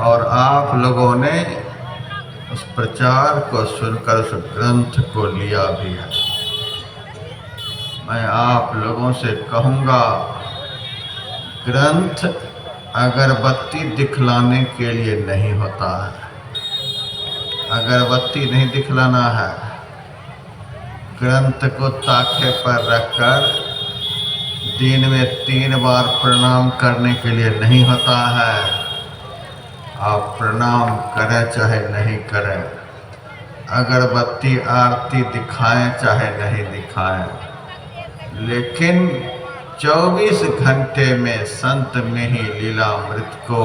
और आप लोगों ने उस प्रचार को सुनकर उस ग्रंथ को लिया भी है। मैं आप लोगों से कहूँगा, ग्रंथ अगरबत्ती दिखलाने के लिए नहीं होता है। अगरबत्ती नहीं दिखलाना है, ग्रंथ को ताखे पर रखकर दिन में 3 बार प्रणाम करने के लिए नहीं होता है। आप प्रणाम करें चाहे नहीं करें, अगरबत्ती आरती दिखाएं चाहे नहीं दिखाएं, लेकिन 24 घंटे में संत में ही लीलामृत को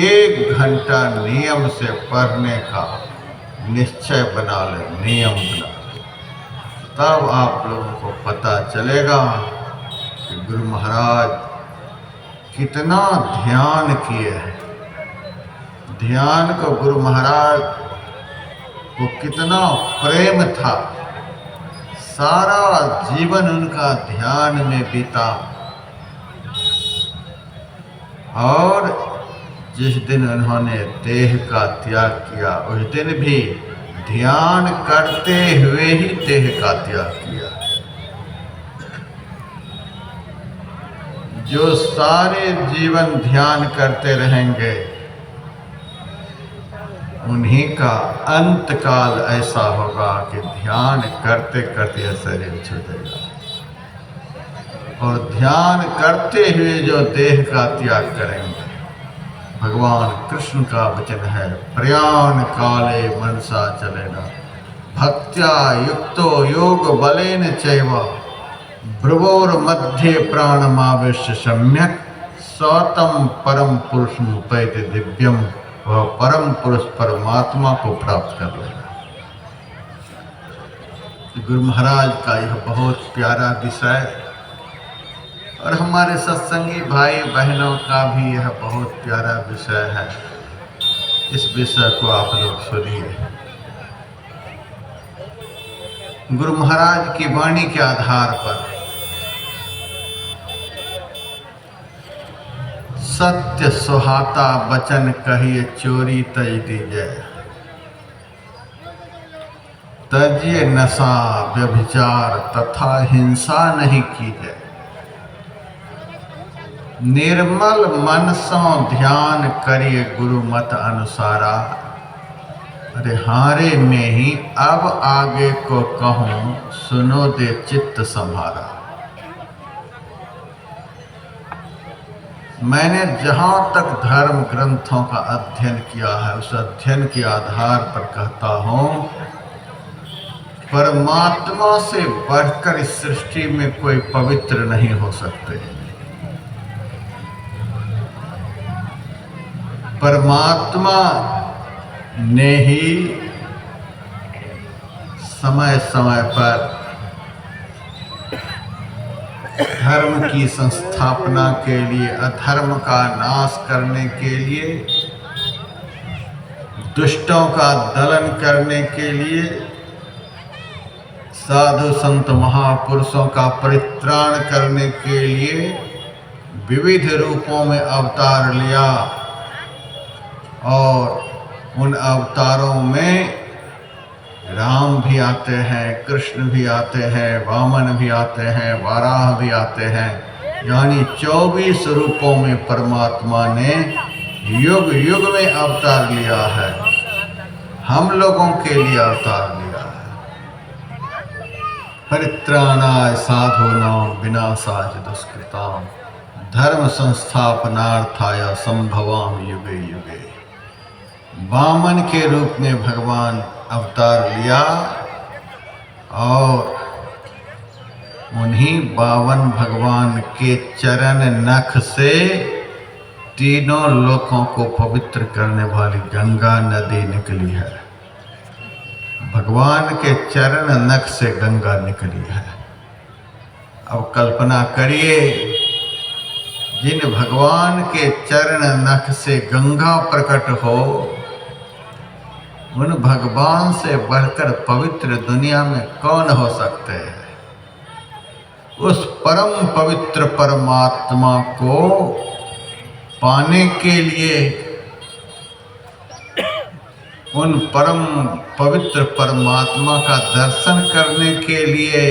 1 घंटा नियम से पढ़ने का निश्चय बना ले, नियम बना ले। तब आप लोगों को पता चलेगा कि गुरु महाराज कितना ध्यान किए हैं। ध्यान को गुरु महाराज को कितना प्रेम था, सारा जीवन उनका ध्यान में बीता। और जिस दिन उन्होंने देह का त्याग किया, उस दिन भी ध्यान करते हुए ही देह का त्याग किया। जो सारे जीवन ध्यान करते रहेंगे, उन्हीं का अंत काल ऐसा होगा कि ध्यान करते करते शरीर छूटेगा। और ध्यान करते हुए जो देह का त्याग करेंगे, भगवान कृष्ण का वचन है, प्रयाण काले मनसा चलेना भक्त्या युक्तो योग बलेन चैव भ्रुवोर मध्य प्राणमावेश्य सम्यक सौतम परम पुरुष मुपैति दिव्यम। वह परम पुरुष परमात्मा को प्राप्त कर लेगा। गुरु महाराज का यह बहुत प्यारा विषय, और हमारे सत्संगी भाई बहनों का भी यह बहुत प्यारा विषय है। इस विषय को आप लोग सुनिए। गुरु महाराज की वाणी के आधार पर सत्य सुहाता वचन कहिए चोरी तज दीजिए, तजिए नशा व्यभिचार तथा हिंसा नहीं कीजिए। निर्मल मन सो ध्यान करिए गुरु मत अनुसारा। अरे हारे में ही अब आगे को कहूँ, सुनो दे चित्त संभारा। मैंने जहाँ तक धर्म ग्रंथों का अध्ययन किया है, उस अध्ययन के आधार पर कहता हूँ, परमात्मा से बढ़कर इस सृष्टि में कोई पवित्र नहीं हो सकते। परमात्मा ने ही समय समय पर धर्म की संस्थापना के लिए, अधर्म का नाश करने के लिए, दुष्टों का दलन करने के लिए, साधु संत महापुरुषों का परित्राण करने के लिए विविध रूपों में अवतार लिया। और उन अवतारों में राम भी आते हैं, कृष्ण भी आते हैं, वामन भी आते हैं, वाराह भी आते हैं। यानी 24 रूपों में परमात्मा ने युग युग में अवतार लिया है, हम लोगों के लिए अवतार लिया है। परित्राणाय साधूनां विनाशाय दुष्कृतां धर्म संस्थापनार्थाय संभवाम युगे युगे। वामन के रूप में भगवान अवतार लिया और उन्हीं 52 भगवान के चरण नख से तीनों लोकों को पवित्र करने वाली गंगा नदी निकली है। भगवान के चरण नख से गंगा निकली है। अब कल्पना करिए, जिन भगवान के चरण नख से गंगा प्रकट हो, उन भगवान से बढ़कर पवित्र दुनिया में कौन हो सकते हैं। उस परम पवित्र परमात्मा को पाने के लिए उन परम पवित्र परमात्मा का दर्शन करने के लिए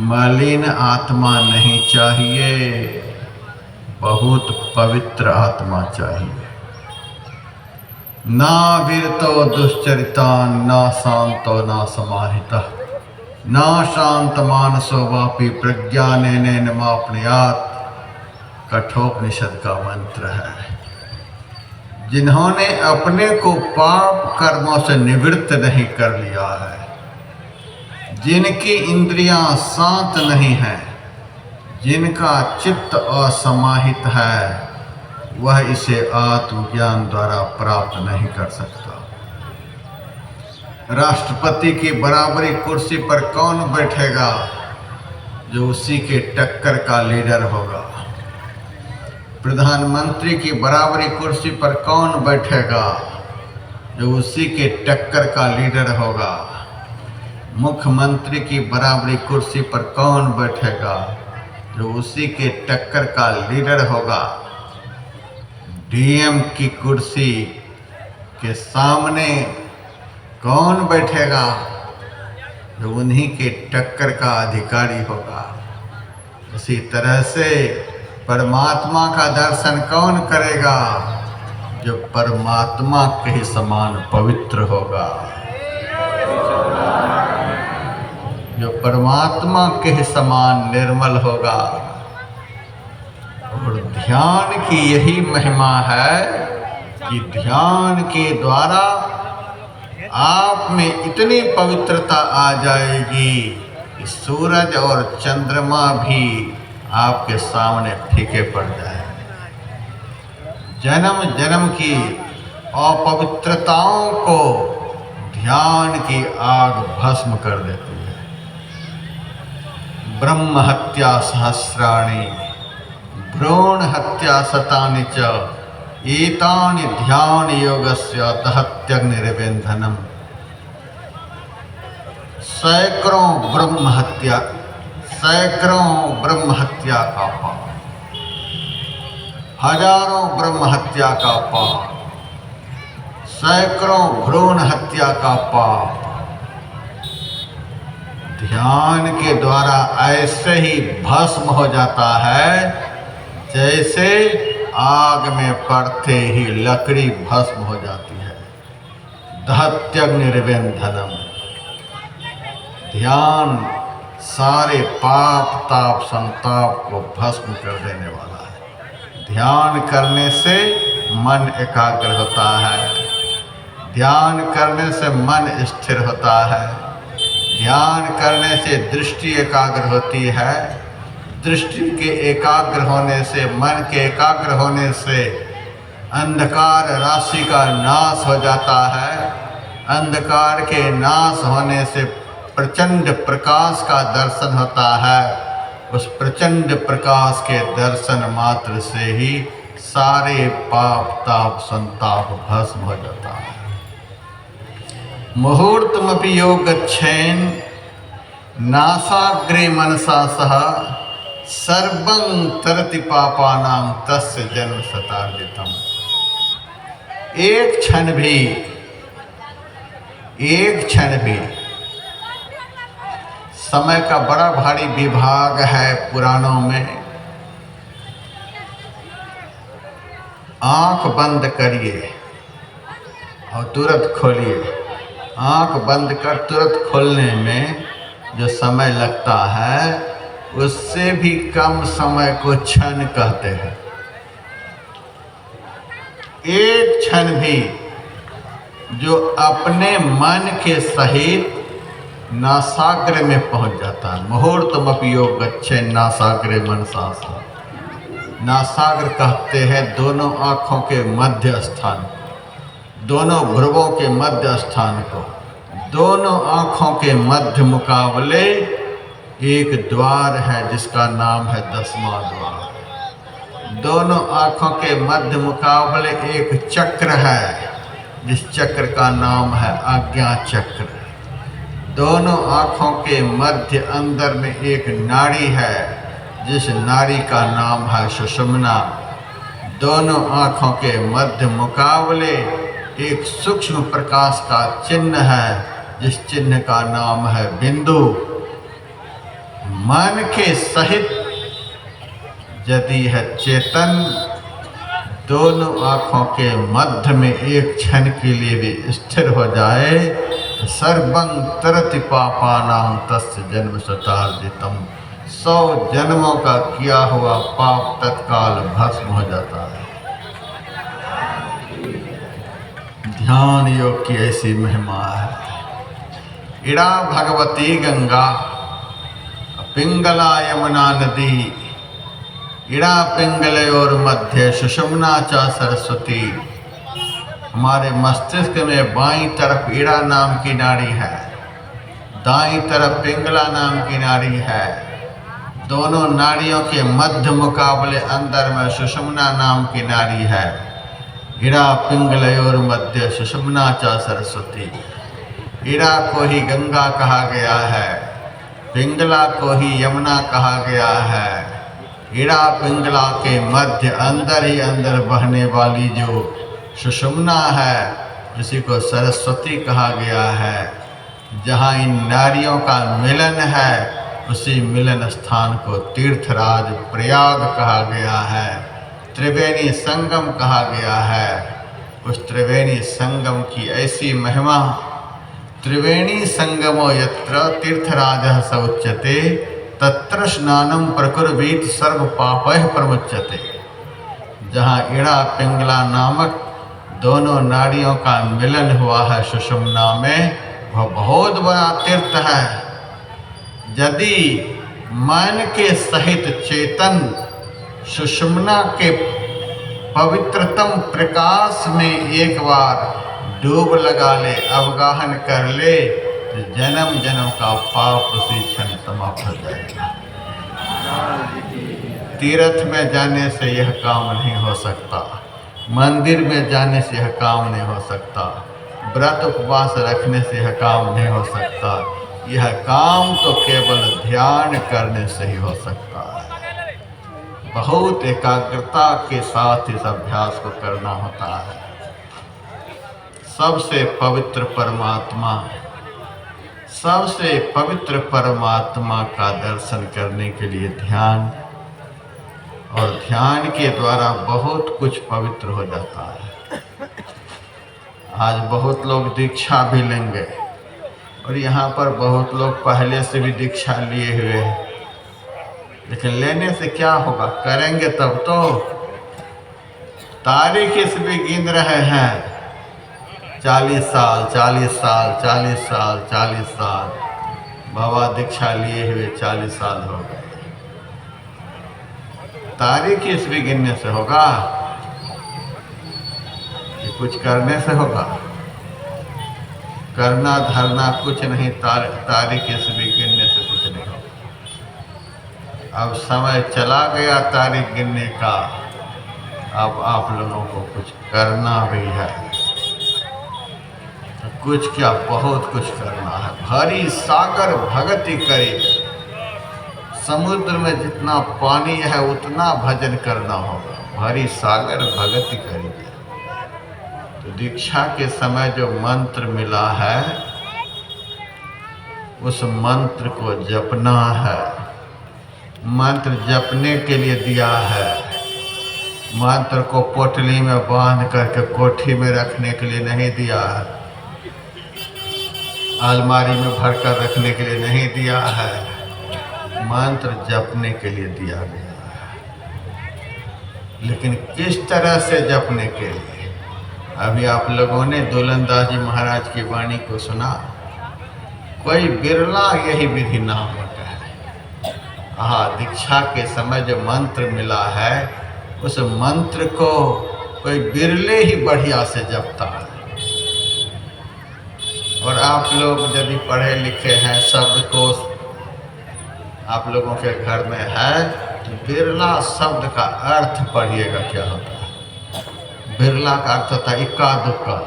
मलिन आत्मा नहीं चाहिए, बहुत पवित्र आत्मा चाहिए। ना वीरतो दुश्चरितान ना शांतो ना समाहिता ना शांत मानसो वापी प्रज्ञानेन मापनुयात्, कठोपनिषद का मंत्र है। जिन्होंने अपने को पाप कर्मों से निवृत्त नहीं कर लिया है, जिनकी इंद्रियां शांत नहीं हैं, जिनका चित्त असमाहित है, वह इसे आत्मज्ञान द्वारा प्राप्त नहीं कर सकता। राष्ट्रपति की बराबरी कुर्सी पर कौन बैठेगा? जो उसी के टक्कर का लीडर होगा। प्रधानमंत्री की बराबरी कुर्सी पर कौन बैठेगा? जो उसी के टक्कर का लीडर होगा। मुख्यमंत्री की बराबरी कुर्सी पर कौन बैठेगा? जो उसी के टक्कर का लीडर होगा। डीएम की कुर्सी के सामने कौन बैठेगा? जो उन्हीं के टक्कर का अधिकारी होगा। उसी तरह से परमात्मा का दर्शन कौन करेगा? जो परमात्मा के ही समान पवित्र होगा, जो परमात्मा के ही समान निर्मल होगा। और ध्यान की यही महिमा है कि ध्यान के द्वारा आप में इतनी पवित्रता आ जाएगी कि सूरज और चंद्रमा भी आपके सामने फीके पड़ जाए। जन्म जन्म की अपवित्रताओं को ध्यान की आग भस्म कर देती है। ब्रह्म हत्या सहस्राणि भ्रूण हत्या शतानि च एतानि ध्यान योगस्य तहत्यग्निर्वेन्धनम्। सैकड़ों ब्रह्म हत्या का पाप, हजारों ब्रह्म हत्या का पाप, सैकड़ों भ्रूण हत्या का पाप ध्यान के द्वारा ऐसे ही भस्म हो जाता है जैसे आग में पड़ते ही लकड़ी भस्म हो जाती है। दहत्यग्निर्वेन्धनम्। ध्यान सारे पाप ताप संताप को भस्म कर देने वाला है। ध्यान करने से मन एकाग्र होता है, ध्यान करने से मन स्थिर होता है, ध्यान करने से दृष्टि एकाग्र होती है, दृष्टि के एकाग्र होने से, मन के एकाग्र होने से अंधकार राशि का नाश हो जाता है। अंधकार के नाश होने से प्रचंड प्रकाश का दर्शन होता है। उस प्रचंड प्रकाश के दर्शन मात्र से ही सारे पाप ताप संताप भस्म हो जाता है। मुहूर्तमपि योगच्छेन नासाग्रे मनसा सह सर्वं तरति पापानां तस्य जन्म शतार्जितम्। एक क्षण भी समय का बड़ा भारी विभाग है पुराणों में। आंख बंद करिए और तुरंत खोलिए। आंख बंद कर तुरंत खोलने में जो समय लगता है उससे भी कम समय को क्षण कहते हैं। एक क्षण भी जो अपने मन के सहित नासाग्र में पहुंच जाता है। मुहूर्तमपि योगच्छेन नासाग्रे मनसा सह। नासाग्र कहते हैं दोनों आँखों के मध्य स्थान को, दोनों भ्रुवों के मध्य स्थान को। दोनों आँखों के मध्य मुकाबले एक द्वार है जिसका नाम है 10वां द्वार। दोनों आँखों के मध्य मुकाबले एक चक्र है जिस चक्र का नाम है आज्ञा चक्र। दोनों आँखों के मध्य अंदर में एक नाड़ी है जिस नाड़ी का नाम है सुषुम्ना। दोनों आँखों के मध्य मुकाबले एक सूक्ष्म प्रकाश का चिन्ह है, जिस चिन्ह का नाम है बिंदु। मन के सहित यदि है चेतन, दोनों आँखों के मध्य में एक क्षण के लिए भी स्थिर हो जाए तो सर्वं तरति पापानां तस्य जन्म शतार्जितम्, 100 जन्मों का किया हुआ पाप तत्काल भस्म हो जाता है। ध्यान योग की ऐसी महिमा है। इड़ा भगवती गंगा, पिंगला यमुना नदी, इड़ा पिंगलयोर मध्य सुषुम्ना च सरस्वती। हमारे मस्तिष्क में बाईं तरफ इड़ा नाम की नाड़ी है, दाईं तरफ पिंगला नाम की नाड़ी है। दोनों नाड़ियों के मध्य मुकाबले अंदर में सुषुम्ना नाम की नाड़ी है। इड़ा पिंगलयोर मध्य सुषुम्ना च सरस्वती। इड़ा को ही गंगा कहा गया है, पिंगला को ही यमुना कहा गया है। इड़ा पिंगला के मध्य अंदर ही अंदर बहने वाली जो सुषुम्ना है, उसी को सरस्वती कहा गया है। जहाँ इन नारियों का मिलन है, उसी मिलन स्थान को तीर्थराज प्रयाग कहा गया है, त्रिवेणी संगम कहा गया है। उस त्रिवेणी संगम की ऐसी महिमा, त्रिवेणी संगमो यत्र तीर्थराजः स उच्यते तत्र स्नानं प्रकुर्वीत सर्व पापैः प्रमुच्यते। जहाँ इड़ा पिंगला नामक दोनों नाड़ियों का मिलन हुआ है सुषुम्ना में, वह बहुत बड़ा तीर्थ है। यदि मन के सहित चेतन सुषुम्ना के पवित्रतम प्रकाश में एक बार डूब लगा ले, अवगाहन कर ले, तो जन्म जन्म का पाप उसी क्षण समाप्त हो जाएगा। तीर्थ में जाने से यह काम नहीं हो सकता, मंदिर में जाने से यह काम नहीं हो सकता, व्रत उपवास रखने से यह काम नहीं हो सकता। यह काम तो केवल ध्यान करने से ही हो सकता है। बहुत एकाग्रता के साथ इस अभ्यास को करना होता है। सबसे पवित्र परमात्मा, सबसे पवित्र परमात्मा का दर्शन करने के लिए ध्यान, और ध्यान के द्वारा बहुत कुछ पवित्र हो जाता है। आज बहुत लोग दीक्षा भी लेंगे, और यहाँ पर बहुत लोग पहले से भी दीक्षा लिए हुए हैं, लेकिन लेने से क्या होगा? करेंगे तब तो। तारीख इस भी गिन रहे हैं, 40 साल 40 साल 40 साल 40 साल, बाबा दीक्षा लिए हुए 40 साल हो गए। तारीख इस भी गिनने से होगा कि कुछ करने से होगा? करना धरना कुछ नहीं, तारीख इस भी गिनने से कुछ नहीं होगा। अब समय चला गया तारीख गिनने का, अब आप लोगों को कुछ करना भी है। कुछ क्या, बहुत कुछ करना है। भरी सागर भगति करे, समुद्र में जितना पानी है उतना भजन करना होगा। भरी सागर भगति करे। तो दीक्षा के समय जो मंत्र मिला है, उस मंत्र को जपना है। मंत्र जपने के लिए दिया है। मंत्र को पोटली में बांध करके कोठी में रखने के लिए नहीं दिया है, अलमारी में भरकर रखने के लिए नहीं दिया है। मंत्र जपने के लिए दिया गया है। लेकिन किस तरह से जपने के लिए? अभी आप लोगों ने दौलंदास जी महाराज की वाणी को सुना। कोई बिरला यही विधि ना होता है। हाँ, दीक्षा के समय जो मंत्र मिला है, उस मंत्र को कोई बिरले ही बढ़िया से जपता है। और आप लोग यदि पढ़े लिखे हैं, शब्दकोश आप लोगों के घर में है, तो बिरला शब्द का अर्थ पढ़िएगा क्या होता है। बिरला का अर्थ होता है इक्का दुक्का,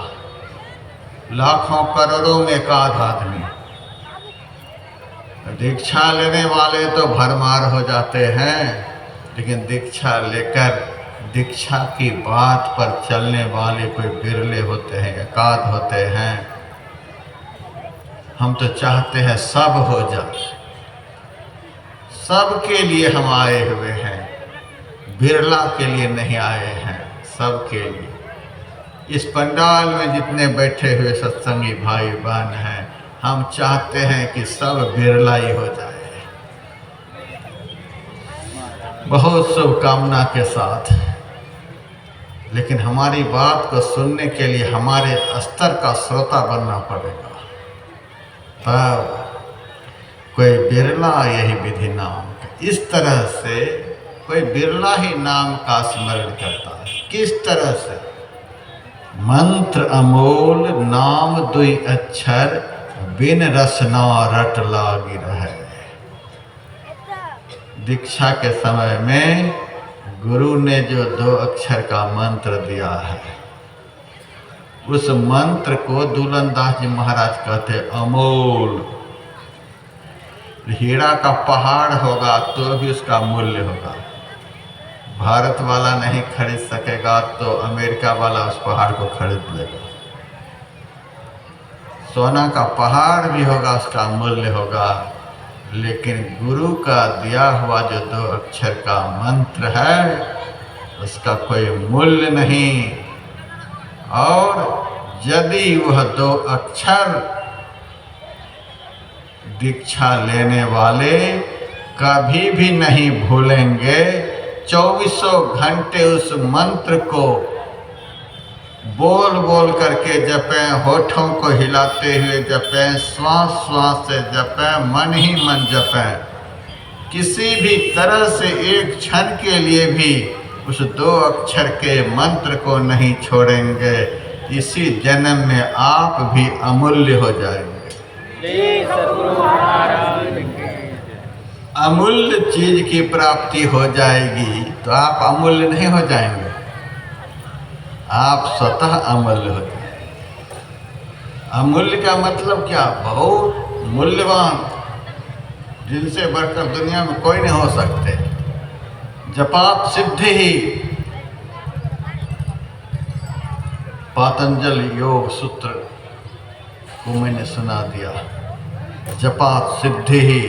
लाखों करोड़ों में एकाध आदमी। दीक्षा लेने वाले तो भरमार हो जाते हैं, लेकिन दीक्षा लेकर दीक्षा की बात पर चलने वाले कोई बिरले होते हैं, एकाध होते हैं। हम तो चाहते हैं सब हो जाए, सबके लिए हम आए हुए हैं, बिरला के लिए नहीं आए हैं, सबके लिए। इस पंडाल में जितने बैठे हुए सत्संगी भाई बहन हैं, हम चाहते हैं कि सब बिरला ही हो जाए। बहुत शुभकामना के साथ, लेकिन हमारी बात को सुनने के लिए हमारे स्तर का श्रोता बनना पड़ेगा, तब कोई बिरला यही विधि नाम। इस तरह से कोई बिरला ही नाम का स्मरण करता है। किस तरह से? मंत्र अमोल नाम दुई अक्षर, बिन रसना रट लागी रहे। दीक्षा के समय में गुरु ने जो 2 अक्षर का मंत्र दिया है, उस मंत्र को दुलनदास जी महाराज कहते अमोल। हीरा का पहाड़ होगा तो भी उसका मूल्य होगा। भारत वाला नहीं खरीद सकेगा तो अमेरिका वाला उस पहाड़ को खरीद लेगा। सोना का पहाड़ भी होगा, उसका मूल्य होगा। लेकिन गुरु का दिया हुआ जो 2 अक्षर का मंत्र है, उसका कोई मूल्य नहीं। और यदि वह 2 अक्षर दीक्षा लेने वाले कभी भी नहीं भूलेंगे, 24 घंटे उस मंत्र को बोल बोल करके जपें, होठों को हिलाते हुए जपें, श्वास श्वास से जपें, मन ही मन जपें। किसी भी तरह से एक क्षण के लिए भी उस 2 अक्षर के मंत्र को नहीं छोड़ेंगे। इसी जन्म में आप भी अमूल्य हो जाएंगे। अमूल्य चीज की प्राप्ति हो जाएगी तो आप अमूल्य नहीं हो जाएंगे, आप स्वतः अमूल्य हो जाएंगे। अमूल्य का मतलब क्या? बहुत मूल्यवान, जिनसे बढ़कर दुनिया में कोई नहीं हो सकते। जपात सिद्धि ही, पातंजल योग सूत्र को मैंने सुना दिया। जपात सिद्धि ही,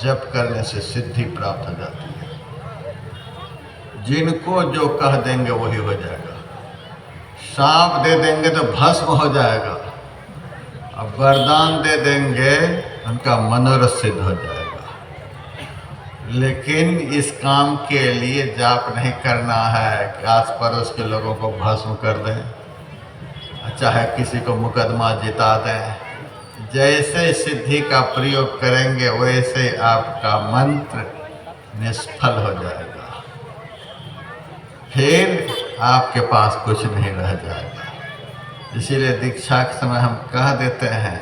जप करने से सिद्धि प्राप्त हो जाती है। जिनको जो कह देंगे वही हो जाएगा। सांप दे देंगे तो भस्म हो जाएगा, अब वरदान दे देंगे उनका मनोरथ सिद्ध हो जाएगा। लेकिन इस काम के लिए जाप नहीं करना है कि आस पड़ोस के लोगों को भस्म कर दें, चाहे किसी को मुकदमा जिता दें। जैसे सिद्धि का प्रयोग करेंगे वैसे आपका मंत्र निष्फल हो जाएगा, फिर आपके पास कुछ नहीं रह जाएगा। इसीलिए दीक्षा के समय हम कह देते हैं,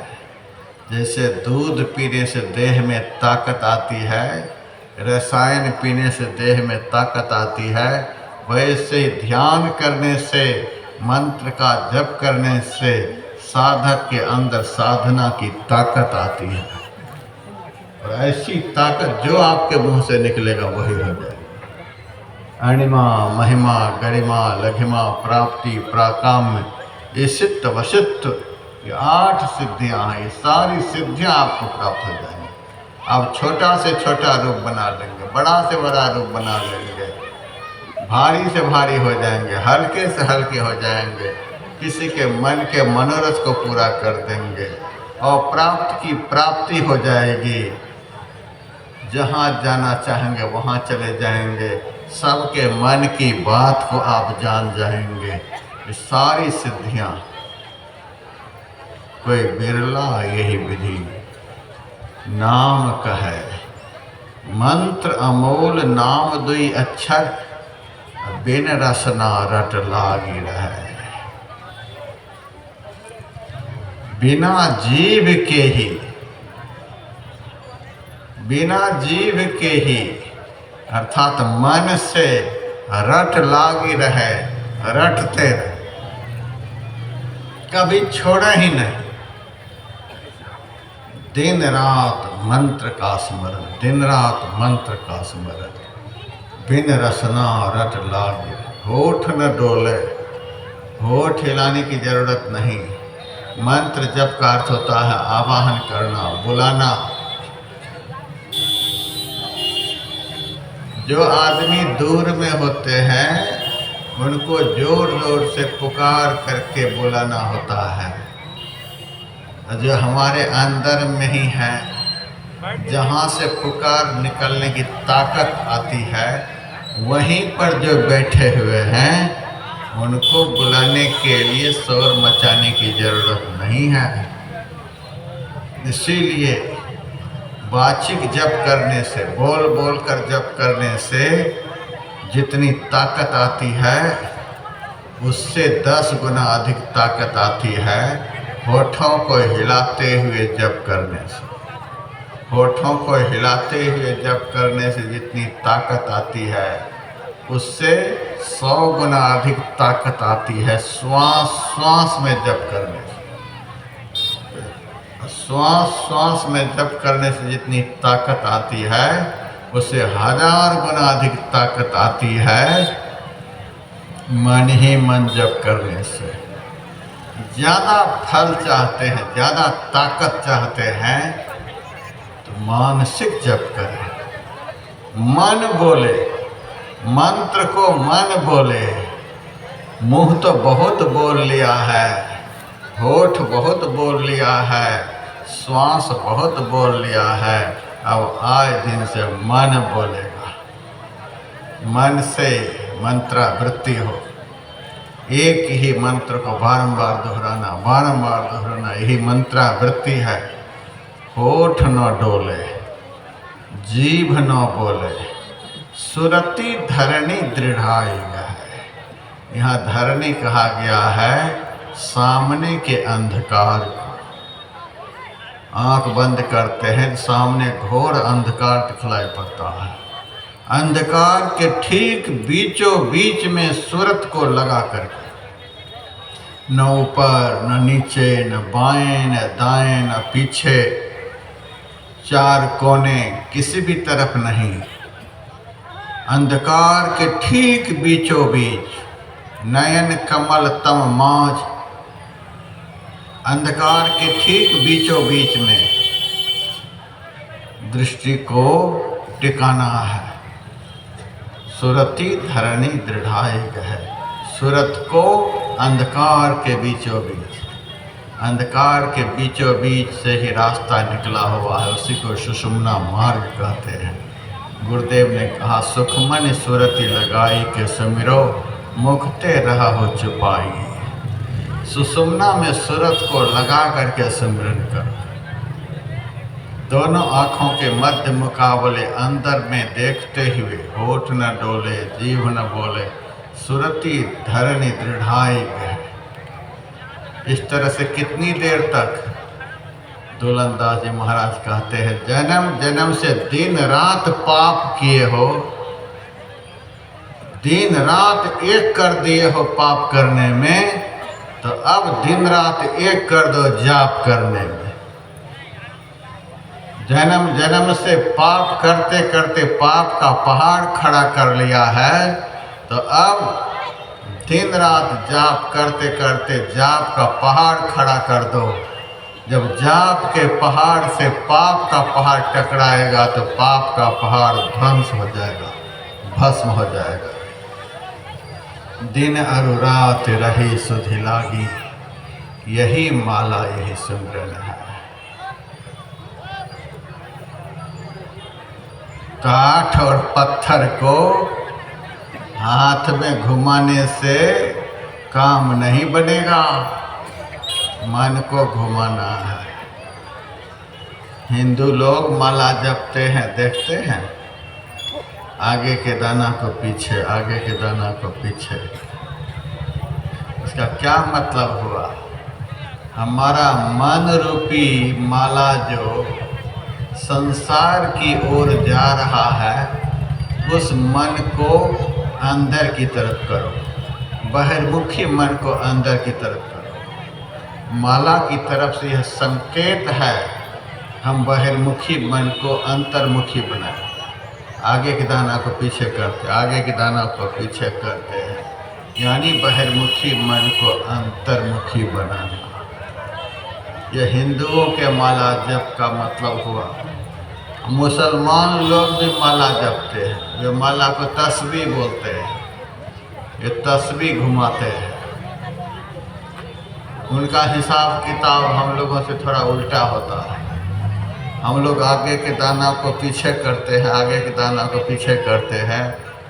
जैसे दूध पीने से देह में ताकत आती है, रसायन पीने से देह में ताकत आती है, वैसे ध्यान करने से, मंत्र का जप करने से साधक के अंदर साधना की ताकत आती है। और ऐसी ताकत जो आपके मुंह से निकलेगा वही हो जाएगा। अणिमा महिमा गरिमा लघिमा प्राप्ति प्राकाम्य, ये सिद्ध वसित्व, ये 8 सिद्धियां हैं। ये सारी सिद्धियां आपको प्राप्त हो जाएंगी। आप छोटा से छोटा रूप बना लेंगे, बड़ा से बड़ा रूप बना लेंगे, भारी से भारी हो जाएंगे, हल्के से हल्के हो जाएंगे, किसी के मन के मनोरथ को पूरा कर देंगे और प्राप्त की प्राप्ति हो जाएगी। जहाँ जाना चाहेंगे वहाँ चले जाएंगे, सबके मन की बात को आप जान जाएंगे। ये सारी सिद्धियाँ कोई बिरला यही विधि नाम कहे। मंत्र अमोल नाम दुई अक्षर, बिन रसना रट लागी रहे। बिना जीव के ही, बिना जीव के ही अर्थात मन से रट लागी रहे, रटते रहे, कभी छोड़ा ही नहीं। दिन रात मंत्र का स्मरण, दिन रात मंत्र का स्मरण, बिन रसना रट लागी रहे। होठ न डोले, होठ हिलाने की जरूरत नहीं। मंत्र जप का अर्थ होता है आवाहन करना, बुलाना। जो आदमी दूर में होते हैं उनको जोर जोर से पुकार करके बुलाना होता है। जो हमारे अंदर में ही है, जहाँ से पुकार निकलने की ताकत आती है, वहीं पर जो बैठे हुए हैं उनको बुलाने के लिए शोर मचाने की जरूरत नहीं है। इसीलिए वाचिक जप करने से, बोल बोल कर जप करने से जितनी ताकत आती है उससे 10 गुना अधिक ताकत आती है होठों को हिलाते हुए जप करने से। होठों को हिलाते हुए जप करने से जितनी ताकत आती है उससे 100 गुना अधिक ताकत आती है श्वास श्वास में जप करने से। श्वास श्वास में जप करने से जितनी ताकत आती है उससे 1000 गुना अधिक ताकत आती है मन ही मन जप करने से। ज़्यादा फल चाहते हैं, ज़्यादा ताकत चाहते हैं तो मानसिक जप करें। मन बोले, मंत्र को मन बोले। मुंह तो बहुत बोल लिया है, होठ बहुत बोल लिया है, श्वास बहुत बोल लिया है, अब आए दिन से मन बोलेगा। मन से मंत्रावृत्ति हो, एक ही मंत्र को बारंबार दोहराना, बारंबार दोहराना, यही मंत्रावृत्ति है। होठ न डोले, जीभ न बोले, सुरति धरणी दृढ़ाई है। यहाँ धरणी कहा गया है सामने के अंधकार को। आंख बंद करते हैं, सामने घोर अंधकार दिखलाई पड़ता है। अंधकार के ठीक बीचों बीच में सूरत को लगा करके, न ऊपर न नीचे, न बाएं न दाएं, न पीछे, चार कोने किसी भी तरफ नहीं, अंधकार के ठीक बीचों बीच, नयन कमल तम माझ, अंधकार के ठीक बीचों बीच में दृष्टि को टिकाना है। सुरति धरणी दृढ़ाई है। सूरत को अंधकार के बीचों बीच, अंधकार के बीचों बीच से ही रास्ता निकला हुआ है, उसी को सुषुम्ना मार्ग कहते हैं। गुरुदेव ने कहा सुखमन सुरति लगाई के सुमिरो, मुखते रहा हो छुपाई। सुषुम्ना में सूरत को लगा करके सिमरन करो। दोनों आँखों के मध्य मुकाबले अंदर में देखते हुए, होठ न डोले, जीभ न बोले, सुरति धरणी दृढ़ाई है। इस तरह से कितनी देर तक? दुलंदास जी महाराज कहते हैं जन्म जन्म से दिन रात पाप किए हो, दिन रात एक कर दिए हो पाप करने में, तो अब दिन रात एक कर दो जाप करने में। जन्म जन्म से पाप करते करते पाप का पहाड़ खड़ा कर लिया है, तो अब दिन रात जाप करते करते जाप का पहाड़ खड़ा कर दो। जब जाप के पहाड़ से पाप का पहाड़ टकराएगा तो पाप का पहाड़ ध्वंस हो जाएगा, भस्म हो जाएगा। दिन अरु रात रही सुधि लागी, यही माला यही सिमरन है। काठ और पत्थर को हाथ में घुमाने से काम नहीं बनेगा, मन को घुमाना है। हिंदू लोग माला जपते हैं, देखते हैं, आगे के दाना को पीछे, आगे के दाना को पीछे। इसका क्या मतलब हुआ? हमारा मन रूपी माला जो संसार की ओर जा रहा है, उस मन को अंदर की तरफ करो, बहिर्मुखी मन को अंदर की तरफ करो। माला की तरफ से यह संकेत है हम बहिर्मुखी मन को अंतर्मुखी बनाएं। आगे के दाना को पीछे करते, आगे के दाना को पीछे करते हैं। यानी बहिर्मुखी मन को अंतर्मुखी बनाना। यह हिंदुओं के माला जप का मतलब हुआ। मुसलमान लोग भी माला जपते हैं, वे माला को तस्बीह बोलते हैं, ये तस्बीह घुमाते हैं। उनका हिसाब किताब हम लोगों से थोड़ा उल्टा होता है। हम लोग आगे के दाना को पीछे करते हैं, आगे के दाना को पीछे करते हैं,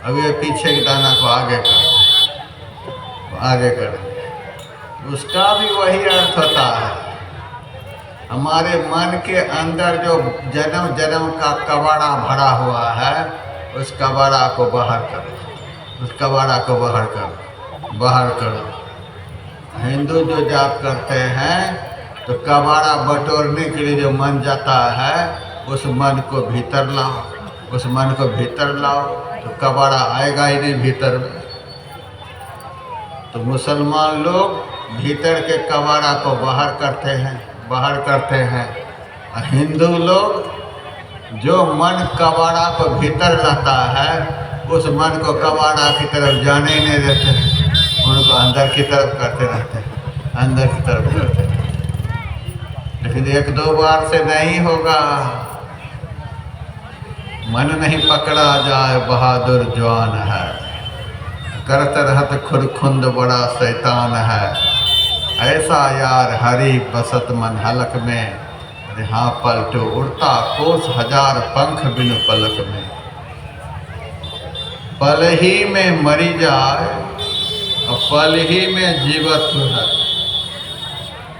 अब ये पीछे के दाना को आगे करते हैं, आगे करेंगे। उसका भी वही अर्थ होता है। हमारे मन के अंदर जो जन्म जन्म का कबाड़ा भरा हुआ है, उस कबाड़ा को बाहर करो, उस कबाड़ा को बाहर करो, बाहर करो। हिंदू जो जाप करते हैं तो कबाड़ा बटोरने के लिए जो मन जाता है, उस मन को भीतर लाओ, उस मन को भीतर लाओ तो कबाड़ा आएगा ही नहीं भीतर में। तो मुसलमान लोग भीतर के कबाड़ा को बाहर करते हैं, बाहर करते हैं। हिंदू लोग जो मन कबाड़ा को भीतर लाता है, उस मन को कबाड़ा की तरफ जाने ही नहीं देते हैं, उनको अंदर की तरफ करते रहते हैं, अंदर की तरफ करते हैं। लेकिन एक दो बार से नहीं होगा। मन नहीं पकड़ा जाए बहादुर जवान है, करत रहत खुरखुंद बड़ा शैतान है। ऐसा यार हरी बसत मन हलक में, हाँ पलटो उड़ता कोस हजार पंख बिन पलक में। पल ही में मरी जाए और पल ही में जीवत है,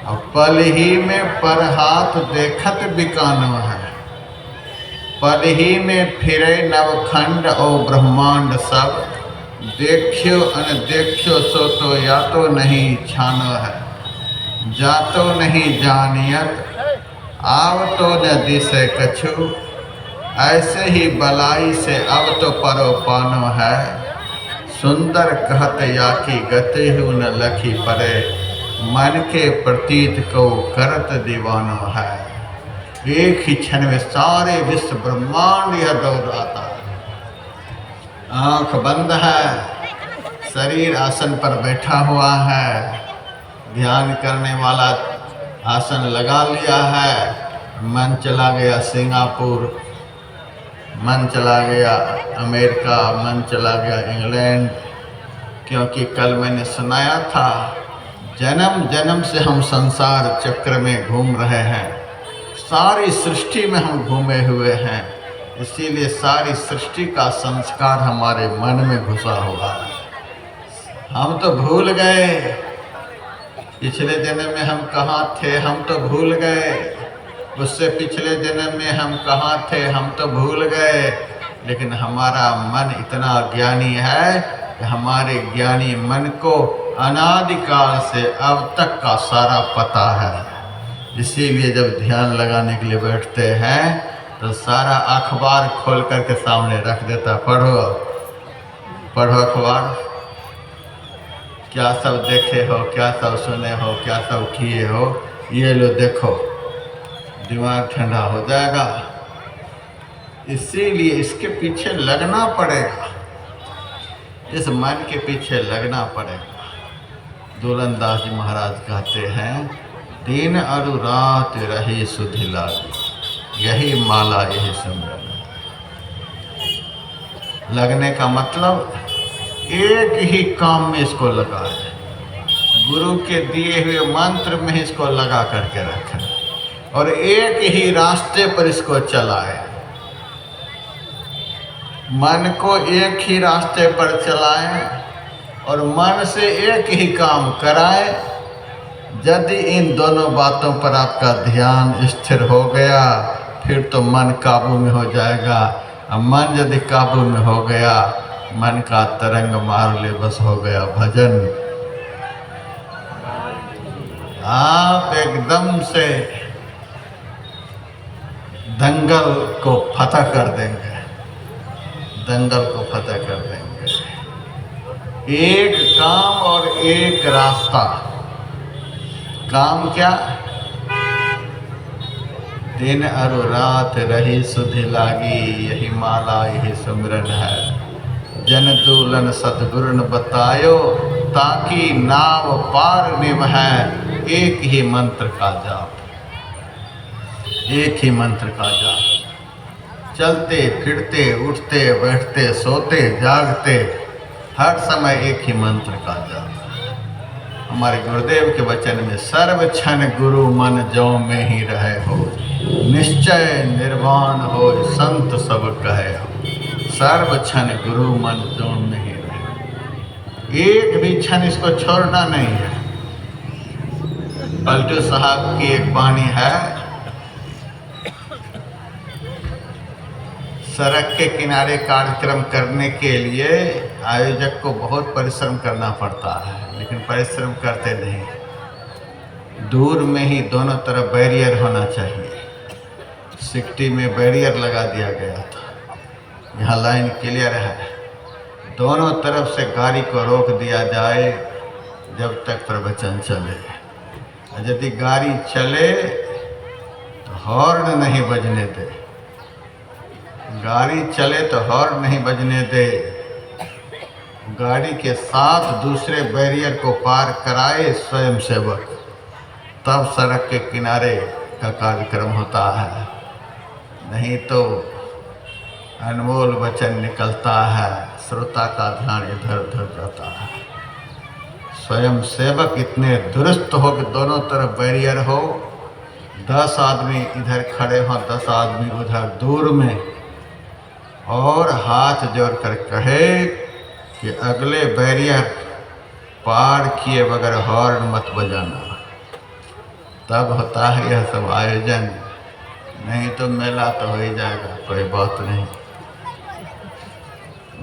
और पल ही में पर हाथ देखत बिकानो है। पल ही में फिरे नवखंड और ब्रह्मांड सब, देखियो अनदेखियो सो तो या तो नहीं छानो है। जातो नहीं जानियत आव तो न दिसे कछु, ऐसे ही बलाई से अब तो परो पानो है। सुंदर कहत या की गति हूँ न लखी परे, मन के प्रतीत को करत दीवानो है। एक ही क्षण में सारे विश्व ब्रह्मांड यह दौड़ाता है। आँख बंद है, शरीर आसन पर बैठा हुआ है, ध्यान करने वाला आसन लगा लिया है। मन चला गया सिंगापुर, मन चला गया अमेरिका, मन चला गया इंग्लैंड। क्योंकि कल मैंने सुनाया था, जन्म जन्म से हम संसार चक्र में घूम रहे हैं, सारी सृष्टि में हम घूमे हुए हैं, इसीलिए सारी सृष्टि का संस्कार हमारे मन में घुसा हुआ है। हम तो भूल गए पिछले जन्म में हम कहाँ थे, हम तो भूल गए। उससे पिछले जन्म में हम कहाँ थे, हम तो भूल गए। लेकिन हमारा मन इतना ज्ञानी है कि हमारे ज्ञानी मन को अनादिकाल से अब तक का सारा पता है। इसीलिए जब ध्यान लगाने के लिए बैठते हैं तो सारा अखबार खोल करके सामने रख देता, पढ़ो पढ़ो अखबार, क्या सब देखे हो, क्या सब सुने हो, क्या सब किए हो, ये लो देखो, दिमाग ठंडा हो जाएगा। इसीलिए इसके पीछे लगना पड़ेगा, इस मन के पीछे लगना पड़ेगा। दुलंदास जी महाराज कहते हैं, दिन अरु रात रही सुधि लागी, यही माला यही सिमरन। लगने का मतलब एक ही काम में इसको लगाए, गुरु के दिए हुए मंत्र में इसको लगा करके रखें और एक ही रास्ते पर इसको चलाए। मन को एक ही रास्ते पर चलाएं और मन से एक ही काम कराएं। यदि इन दोनों बातों पर आपका ध्यान स्थिर हो गया, फिर तो मन काबू में हो जाएगा। और मन यदि काबू में हो गया, मन का तरंग मार ले, बस हो गया भजन। आप एकदम से दंगल को फतह कर देंगे, दंगल को फतह कर देंगे। एक काम और एक रास्ता। काम क्या? दिन अरु रात रही सुधि लागी, यही माला यही सुमिरन है। जन दूलन सतगुरु न बतायो, ताकि नाव पार निभै। एक ही मंत्र का जाप, एक ही मंत्र का जाप। चलते फिरते उठते बैठते सोते जागते हर समय एक ही मंत्र का जाप। हमारे गुरुदेव के वचन में सर्व क्षण गुरु मन जो में ही रहे हो, निश्चय निर्वाण हो संत सब कहे हो। सर्व क्षण गुरु मन जो में ही रहे, एक भी क्षण इसको छोड़ना नहीं है। पलटू साहब की एक वाणी है, सड़क के किनारे कार्यक्रम करने के लिए आयोजक को बहुत परिश्रम करना पड़ता है, लेकिन परिश्रम करते नहीं। दूर में ही दोनों तरफ बैरियर होना चाहिए। सिक्टी में बैरियर लगा दिया गया था, यहाँ लाइन क्लियर है। दोनों तरफ से गाड़ी को रोक दिया जाए जब तक प्रवचन चले। यदि गाड़ी चले तो हॉर्न नहीं बजने दे, गाड़ी चले तो हॉर्न नहीं बजने दे। गाड़ी के साथ दूसरे बैरियर को पार कराए स्वयं सेवक, तब सड़क के किनारे का कार्यक्रम होता है। नहीं तो अनमोल वचन निकलता है, श्रोता का ध्यान इधर उधर जाता है। स्वयं सेवक इतने दुरुस्त हो कि दोनों तरफ बैरियर हो, 10 आदमी इधर खड़े हों 10 आदमी उधर दूर में, और हाथ जोड़कर कहे कि अगले बैरियर पार किए बगैर हॉर्न मत बजाना। तब होता है यह सब आयोजन, नहीं तो मेला तो हो ही जाएगा, कोई बात नहीं।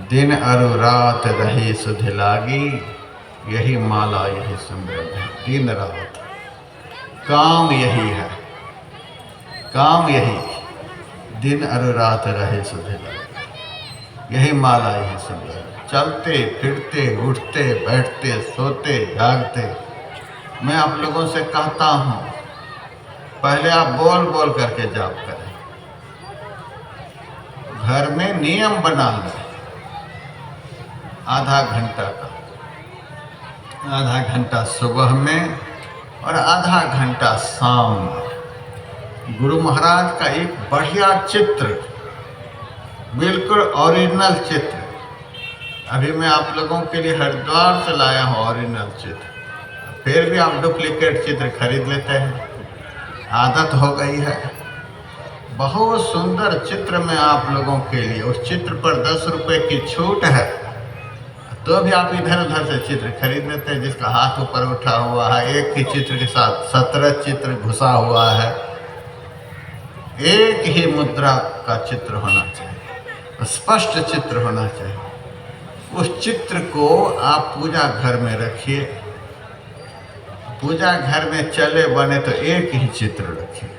दिन अरु रात रही सुधि लागी, यही माला यही सुमिरन है। दिन रात काम यही है, काम यही। दिन अरु रात रहे सुधि लागी, यही माला यही सुमिरन। चलते फिरते उठते बैठते सोते जागते। मैं आप लोगों से कहता हूँ, पहले आप बोल बोल करके जाप करें। घर में नियम बना लें, आधा घंटा का, आधा घंटा सुबह में और आधा घंटा शाम में। गुरु महाराज का एक बढ़िया चित्र, बिल्कुल ओरिजिनल चित्र, अभी मैं आप लोगों के लिए हरिद्वार से लाया हूँ ओरिजिनल चित्र। फिर भी आप डुप्लीकेट चित्र खरीद लेते हैं, आदत हो गई है। बहुत सुंदर चित्र में आप लोगों के लिए, उस चित्र पर 10 रुपए की छूट है, तो भी आप इधर उधर से चित्र खरीद लेते हैं। जिसका हाथ ऊपर उठा हुआ है, एक ही चित्र के साथ 17 चित्र घुसा हुआ है। एक ही मुद्रा का चित्र होना चाहिए, स्पष्ट चित्र होना चाहिए। उस चित्र को आप पूजा घर में रखिए। पूजा घर में चले बने तो एक ही चित्र रखिए,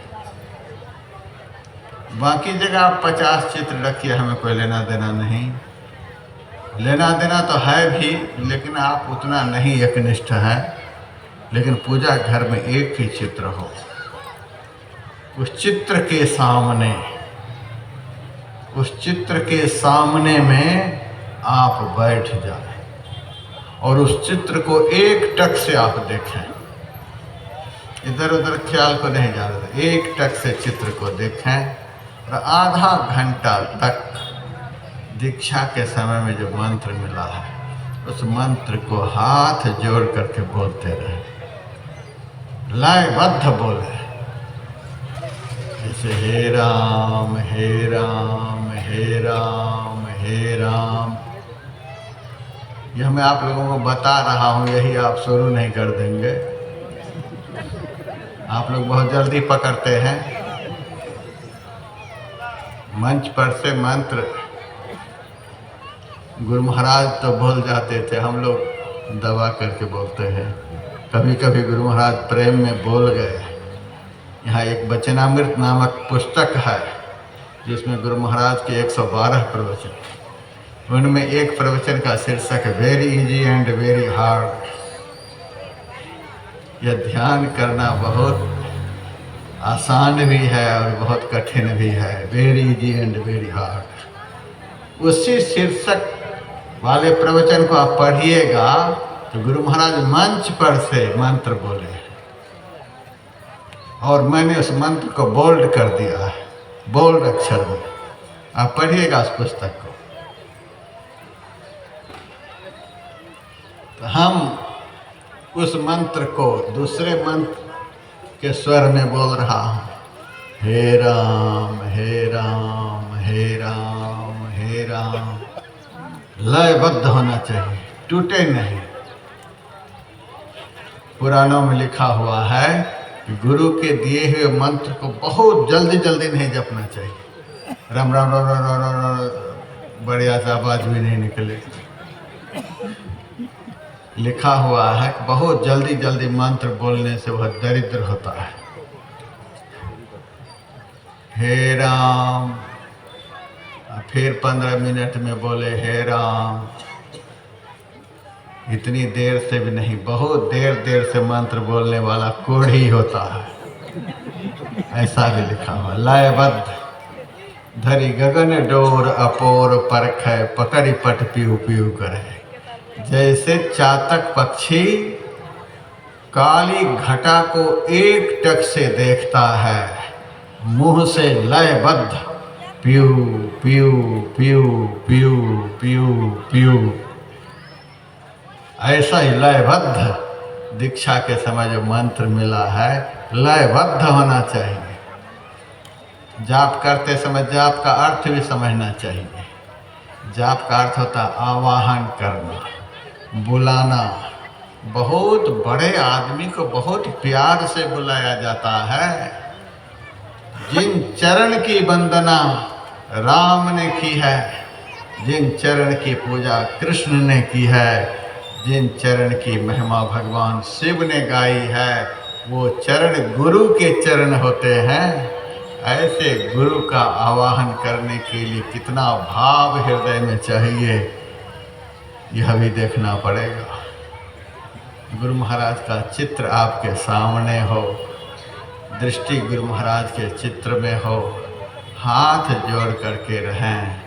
बाकी जगह आप 50 चित्र रखिए, हमें कोई लेना देना नहीं। लेना देना तो है भी, लेकिन आप उतना नहीं एकनिष्ठ हैं। लेकिन पूजा घर में एक ही चित्र हो, उस चित्र के सामने, उस चित्र के सामने में आप बैठ जाएं और उस चित्र को एक टक से आप देखें, इधर उधर ख्याल को नहीं जा रहा। एक टक से चित्र को देखें और आधा घंटा तक दीक्षा के समय में जो मंत्र मिला है, उस मंत्र को हाथ जोड़ करके बोलते रहे, लयबद्ध बोले। जैसे हे राम हे राम हे राम हे राम। यह मैं आप लोगों को बता रहा हूँ, यही आप शुरू नहीं कर देंगे। आप लोग बहुत जल्दी पकड़ते हैं। मंच पर से मंत्र गुरु महाराज तो भूल जाते थे, हम लोग दबा करके बोलते हैं। कभी कभी गुरु महाराज प्रेम में बोल गए। यहाँ एक वचनामृत नामक पुस्तक है, जिसमें गुरु महाराज के 112 प्रवचन, उनमें एक प्रवचन का शीर्षक है very easy and very hard. यह ध्यान करना बहुत आसान भी है और बहुत कठिन भी है, very easy and very hard. उसी शीर्षक वाले प्रवचन को आप पढ़िएगा तो गुरु महाराज मंच पर से मंत्र बोले और मैंने उस मंत्र को बोल्ड कर दिया है, बोल्ड अक्षर में। आप पढ़िएगा उस पुस्तक को। तो हम उस मंत्र को दूसरे मंत्र के स्वर में बोल रहा हूँ, हे राम हे राम हे राम हे राम। लयबद्ध होना चाहिए, टूटे नहीं। पुराणों में लिखा हुआ है कि गुरु के दिए हुए मंत्र को बहुत जल्दी जल्दी नहीं जपना चाहिए। राम राम राम राम राम राम राम बढ़िया सा आवाज भी नहीं निकले। लिखा हुआ है कि बहुत जल्दी जल्दी मंत्र बोलने से वह दरिद्र होता है। हे राम, फिर 15 मिनट में बोले हे राम। इतनी देर से भी नहीं, बहुत देर देर से मंत्र बोलने वाला कोढ़ी होता है, ऐसा भी लिखा हुआ। लयबद्ध धरी गगन डोर अपोर परखै पकड़ी पट पीऊ पीऊ करे। जैसे चातक पक्षी काली घटा को एक टक से देखता है, मुंह से लयबद्ध पीऊ पीऊ पीऊ पीऊ पीऊ पीऊ, ऐसा ही लयबद्ध दीक्षा के समय जो मंत्र मिला है लयबद्ध होना चाहिए। जाप करते समय जाप का अर्थ भी समझना चाहिए। जाप का अर्थ होता है आवाहन करना, बुलाना। बहुत बड़े आदमी को बहुत प्यार से बुलाया जाता है। जिन चरण की वंदना राम ने की है, जिन चरण की पूजा कृष्ण ने की है, जिन चरण की महिमा भगवान शिव ने गाई है, वो चरण गुरु के चरण होते हैं। ऐसे गुरु का आवाहन करने के लिए कितना भाव हृदय में चाहिए, यह भी देखना पड़ेगा। गुरु महाराज का चित्र आपके सामने हो, दृष्टि गुरु महाराज के चित्र में हो, हाथ जोड़ करके रहें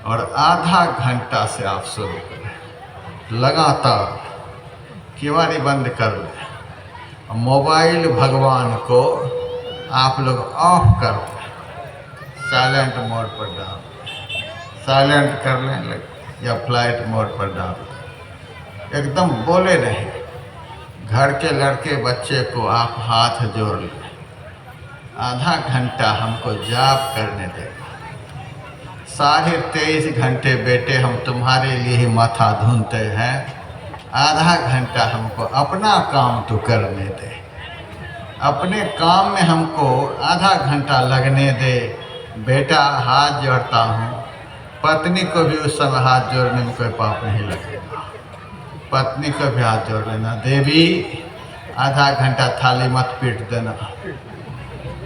और आधा घंटा से आप शुरू करें लगातार। किवाड़ी बंद कर लें, मोबाइल भगवान को आप लोग ऑफ कर दें, साइलेंट मोड पर डाल, साइलेंट कर लें या फ्लाइट मोड पर डाल। एकदम बोले नहीं। घर के लड़के बच्चे को आप हाथ जोड़ लें, आधा घंटा हमको जाप करने देगा। 23.5 घंटे बेटे हम तुम्हारे लिए ही माथा धुनते हैं, आधा घंटा हमको अपना काम तो करने दे। अपने काम में हमको आधा घंटा लगने दे। बेटा हाथ जोड़ता हूँ, पत्नी को भी उस समय हाथ जोड़ने में कोई पाप नहीं लगेगा। पत्नी को भी हाथ जोड़ लेना। देवी आधा घंटा थाली मत पीट देना,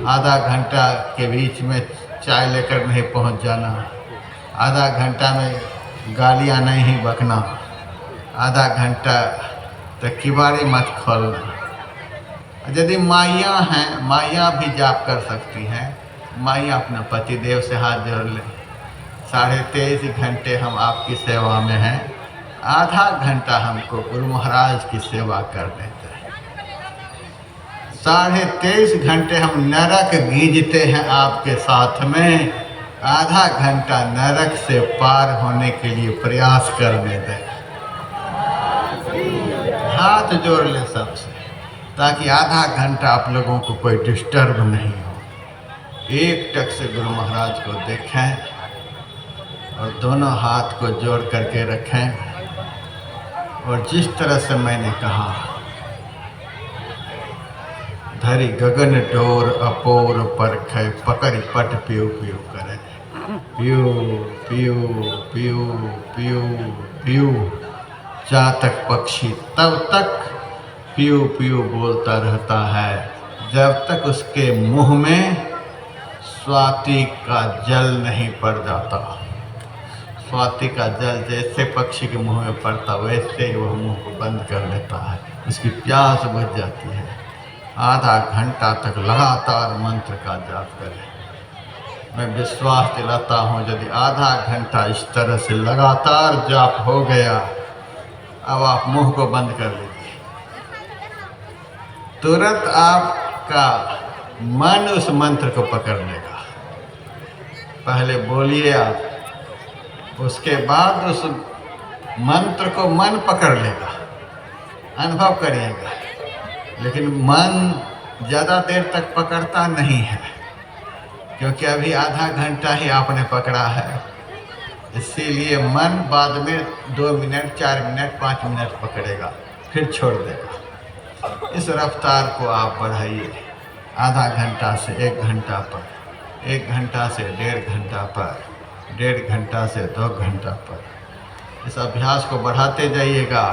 आधा घंटा के बीच में चाय लेकर नहीं पहुंच जाना, आधा घंटा में गालियां नहीं बकना, आधा घंटा तक किवाड़ी मत खोलना। यदि माइयाँ हैं, माइयाँ भी जाप कर सकती हैं। माइयाँ अपना पति देव से हाथ जोड़ लें। 23.5 घंटे हम आपकी सेवा में हैं, आधा घंटा हमको गुरु महाराज की सेवा कर देते हैं। 23.5 घंटे हम नरक गीजते हैं आपके साथ में, आधा घंटा नरक से पार होने के लिए प्रयास करने दें। हाथ जोड़ लें सबसे, ताकि आधा घंटा आप लोगों को कोई डिस्टर्ब नहीं हो। एक टक से गुरु महाराज को देखें और दोनों हाथ को जोड़ करके रखें। और जिस तरह से मैंने कहा, धरी गगन डोर अपोर परखै पकड़ी पट पीऊ पीऊ करे। पीऊ पीऊ पीऊ पीऊ पीऊ। चातक पक्षी तब तक पीऊ पीऊ बोलता रहता है जब तक उसके मुंह में स्वाति का जल नहीं पड़ जाता। स्वाति का जल जैसे पक्षी के मुंह में पड़ता, वैसे ही वह मुंह को बंद कर लेता है, उसकी प्यास बुझ जाती है। आधा घंटा तक लगातार मंत्र का जाप करें। मैं विश्वास दिलाता हूँ यदि आधा घंटा इस तरह से लगातार जाप हो गया, अब आप मुंह को बंद कर लीजिए, तुरंत आपका मन उस मंत्र को पकड़ लेगा। पहले बोलिए आप, उसके बाद उस मंत्र को मन पकड़ लेगा, अनुभव करिएगा। लेकिन मन ज़्यादा देर तक पकड़ता नहीं है, क्योंकि अभी आधा घंटा ही आपने पकड़ा है। इसीलिए मन बाद में 2 मिनट, 4 मिनट, 5 मिनट पकड़ेगा, फिर छोड़ देगा। इस रफ्तार को आप बढ़ाइए, आधा घंटा से 1 घंटा पर, 1 घंटा से 1.5 घंटा पर, 1.5 घंटा से 2 घंटा पर। इस अभ्यास को बढ़ाते जाइएगा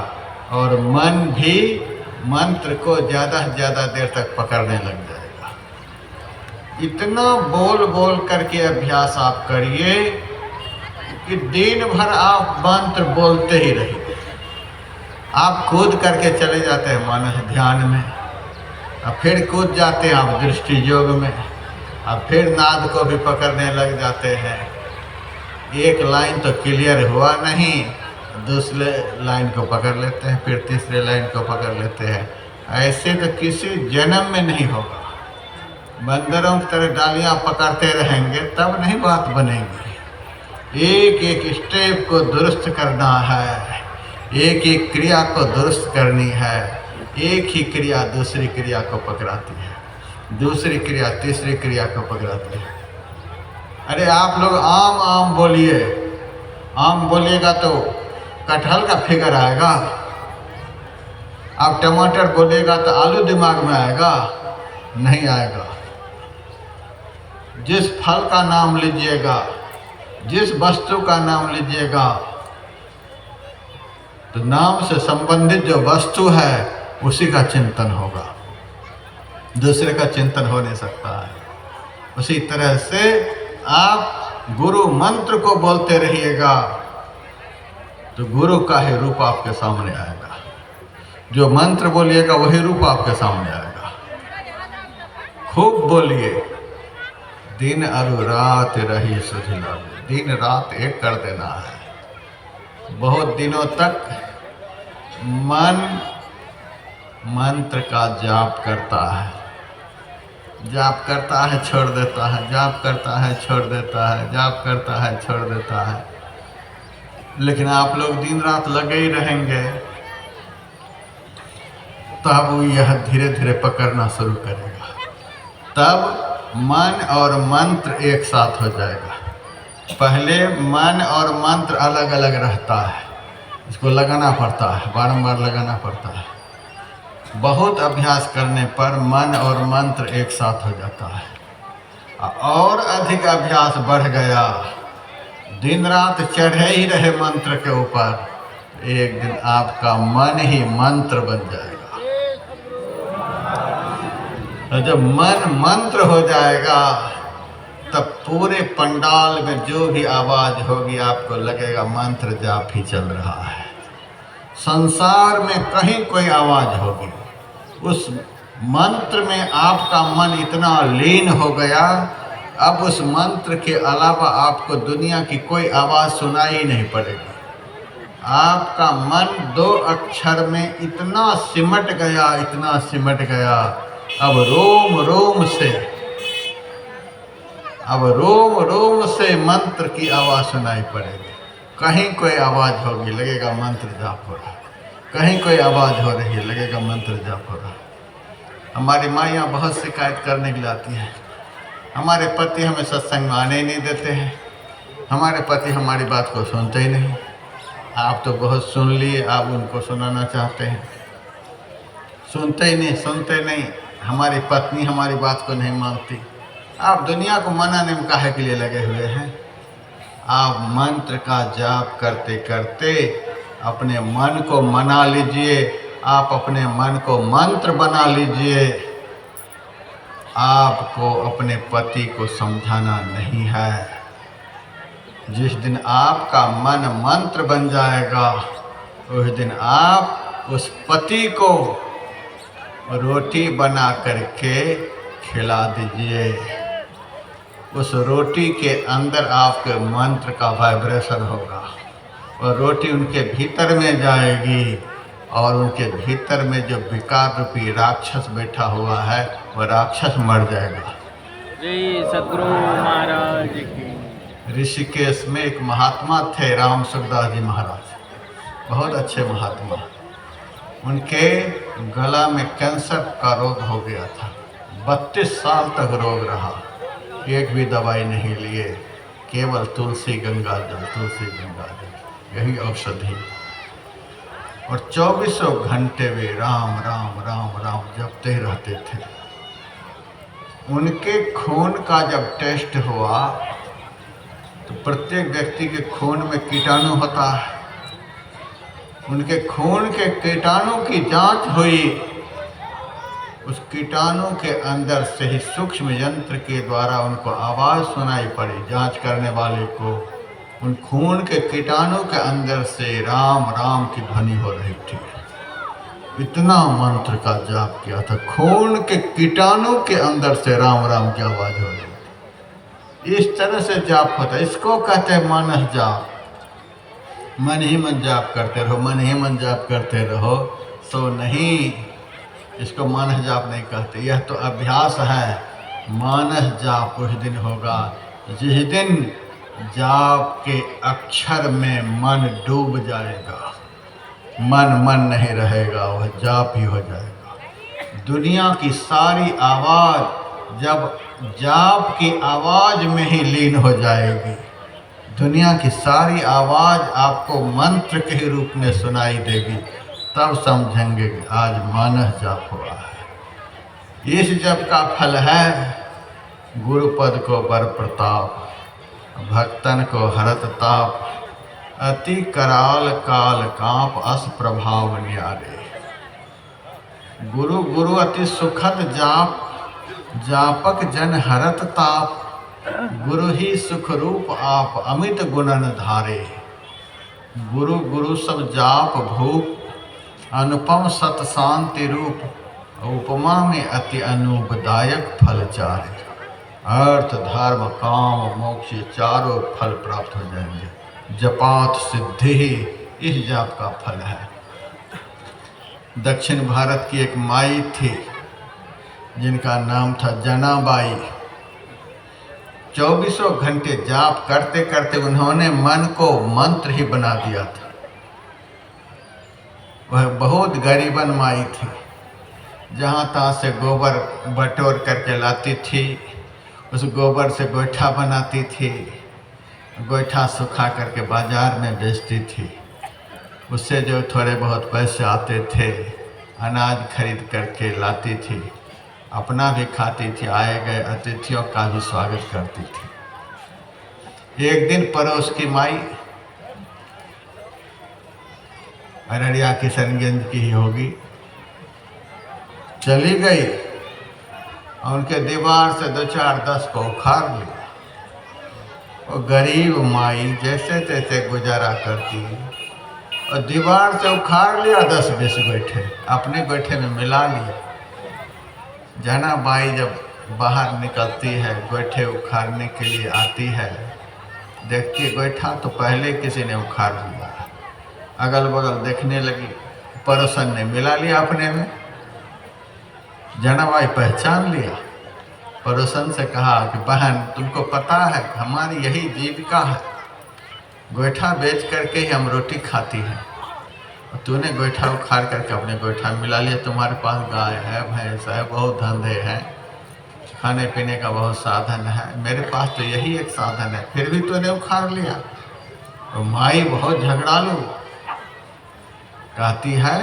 और मन भी मंत्र को ज़्यादा से ज़्यादा देर तक पकड़ने लग जाएगा। इतना बोल बोल करके अभ्यास आप करिए कि दिन भर आप मंत्र बोलते ही रहिए। आप कूद करके चले जाते हैं मानस ध्यान में, अब फिर कूद जाते हैं आप दृष्टि योग में, अब फिर नाद को भी पकड़ने लग जाते हैं। एक लाइन तो क्लियर हुआ नहीं, दूसरे लाइन को पकड़ लेते हैं, फिर तीसरे लाइन को पकड़ लेते हैं। ऐसे तो किसी जन्म में नहीं होगा। बंदरों की तरह डालियाँ पकड़ते रहेंगे तब नहीं बात बनेगी। एक एक स्टेप को दुरुस्त करना है, एक एक क्रिया को दुरुस्त करनी है। एक ही क्रिया दूसरी क्रिया को पकड़ाती है, दूसरी क्रिया तीसरी क्रिया को पकड़ाती है। अरे आप लोग आम आम बोलिए, आम बोलिएगा तो कटहल का फिगर आएगा। आप टमाटर बोलिएगा तो आलू दिमाग में आएगा? नहीं आएगा। जिस फल का नाम लीजिएगा, जिस वस्तु का नाम लीजिएगा, तो नाम से संबंधित जो वस्तु है उसी का चिंतन होगा, दूसरे का चिंतन हो नहीं सकता है। उसी तरह से आप गुरु मंत्र को बोलते रहिएगा तो गुरु का ही रूप आपके सामने आएगा। जो मंत्र बोलिएगा वही रूप आपके सामने आएगा। खूब बोलिए, दिन अरु रात रही सुधिला, दिन रात एक कर देना है। बहुत दिनों तक मन मंत्र का जाप करता है, जाप करता है छोड़ देता है, जाप करता है छोड़ देता है, जाप करता है छोड़ देता है। लेकिन आप लोग दिन रात लगे ही रहेंगे, तब वो यह धीरे धीरे पकड़ना शुरू करेगा। तब मन और मंत्र एक साथ हो जाएगा। पहले मन और मंत्र अलग अलग रहता है, इसको लगाना पड़ता है, बारंबार लगाना पड़ता है। बहुत अभ्यास करने पर मन और मंत्र एक साथ हो जाता है। और अधिक अभ्यास बढ़ गया, दिन रात चढ़े ही रहे मंत्र के ऊपर, एक दिन आपका मन ही मंत्र बन जाएगा। और जब मन मंत्र हो जाएगा तब पूरे पंडाल में जो भी आवाज़ होगी आपको लगेगा मंत्र जाप ही चल रहा है। संसार में कहीं कोई आवाज़ होगी, उस मंत्र में आपका मन इतना लीन हो गया, अब उस मंत्र के अलावा आपको दुनिया की कोई आवाज़ सुनाई ही नहीं पड़ेगी। आपका मन 2 अक्षर में इतना सिमट गया, इतना सिमट गया, अब रोम रोम से मंत्र की आवाज़ सुनाई पड़ेगी। कहीं कोई आवाज़ होगी लगेगा मंत्र जाप हो रहा, कहीं कोई आवाज़ हो रही है लगेगा मंत्र जाप हो रहा। हमारी माइयाँ बहुत शिकायत करने के लिए आती हैं, हमारे पति हमें सत्संग में आने ही नहीं देते हैं, हमारे पति हमारी बात को सुनते ही नहीं। आप तो बहुत सुन लिए, आप उनको सुनाना चाहते हैं, सुनते ही नहीं, सुनते नहीं। हमारी पत्नी हमारी बात को नहीं मानती। आप दुनिया को मनाने में काहे के लिए लगे हुए हैं? आप मंत्र का जाप करते करते अपने मन को मना लीजिए, आप अपने मन को मंत्र बना लीजिए। आपको अपने पति को समझाना नहीं है। जिस दिन आपका मन मंत्र बन जाएगा, उस दिन आप उस पति को रोटी बना करके खिला दीजिए। उस रोटी के अंदर आपके मंत्र का वाइब्रेशन होगा और रोटी उनके भीतर में जाएगी और उनके भीतर में जो विकार रूपी राक्षस बैठा हुआ है वह राक्षस मर जाएगा। जय सद्गुरु महाराज की। ऋषिकेश में एक महात्मा थे, राम सुखदास जी महाराज, बहुत अच्छे महात्मा। उनके गला में कैंसर का रोग हो गया था। 32 साल तक रोग रहा, एक भी दवाई नहीं लिए, केवल तुलसी गंगा जल, तुलसी गंगा जल, यही औषधि। और 24 घंटे वे राम राम राम राम जपते रहते थे। उनके खून का जब टेस्ट हुआ तो प्रत्येक व्यक्ति के खून में कीटाणु होता है। उनके खून के कीटाणु की जांच हुई। उस कीटाणु के अंदर से ही सूक्ष्म यंत्र के द्वारा उनको आवाज़ सुनाई पड़ी। जांच करने वाले को उन खून के कीटाणु के अंदर से राम राम की ध्वनि हो रही थी। इतना मंत्र का जाप किया था, खून के कीटाणु के अंदर से राम राम की आवाज़ हो रही थी। इस तरह से जाप होता है। इसको कहते हैं मानस जाप। मन ही मन जाप करते रहो, मन ही मन जाप करते रहो, सो नहीं, इसको मानस जाप नहीं कहते। यह तो अभ्यास है। मानस जाप उस दिन होगा जिस दिन जाप के अक्षर में मन डूब जाएगा, मन नहीं रहेगा, वह जाप ही हो जाएगा। दुनिया की सारी आवाज़ जब जाप की आवाज़ में ही लीन हो जाएगी, दुनिया की सारी आवाज़ आपको मंत्र के रूप में सुनाई देगी, तब समझेंगे कि आज मानस जाप हुआ है। इस जप का फल है गुरुपद को बर प्रताप, भक्तन को हरत ताप, अति कराल काल कांप अस प्रभाव न्यारे। गुरु गुरु अति सुखद जाप, जापक जन हरत ताप, गुरु ही सुख रूप आप अमित गुणन धारे। गुरु गुरु सब जाप भूप, अनुपम सत शांति रूप, उपमा में अति अनुभदायक फल चारे। अर्थ धर्म काम मोक्ष चारों फल प्राप्त हो जाएंगे। जपात सिद्धि ही इस जाप का फल है। दक्षिण भारत की एक माई थी जिनका नाम था जनाबाई। 24 घंटे जाप करते करते उन्होंने मन को मंत्र ही बना दिया था। वह बहुत गरीबन माई थी। जहाँ तहाँ से गोबर बटोर करके लाती थी, उस गोबर से गोईठा बनाती थी, गोईठा सुखा करके बाजार में बेचती थी। उससे जो थोड़े बहुत पैसे आते थे अनाज खरीद करके लाती थी, अपना भी खाती थी, आए गए अतिथियों का भी स्वागत करती थी। एक दिन पड़ोस की माई, अररिया किशनगंज की ही होगी, चली गई और उनके दीवार से 2-4-10 को उखाड़ लिया। वो गरीब माई जैसे तैसे गुजारा करती और दीवार से उखाड़ लिया 10-20 गोईठे, अपने गोईठे में मिला लिया। जनाबाई जब बाहर निकलती है, गोईठे उखाड़ने के लिए आती है, देखती है गोईठा तो पहले किसी ने उखाड़ लिया। अगल बगल देखने लगी, पड़ोसन ने मिला लिया अपने में। जनाबाई पहचान लिया, पड़ोसन से कहा कि बहन तुमको पता है हमारी यही जीविका है, गोईठा बेच करके ही हम रोटी खाती हैं, और तूने गोईठा उखाड़ करके अपने गोईठा मिला लिया। तुम्हारे पास गाय है, भैंस है, बहुत धंधे हैं, खाने पीने का बहुत साधन है, मेरे पास तो यही एक साधन है, फिर भी तूने उखाड़ लिया। तो माई बहुत झगड़ालू, कहती है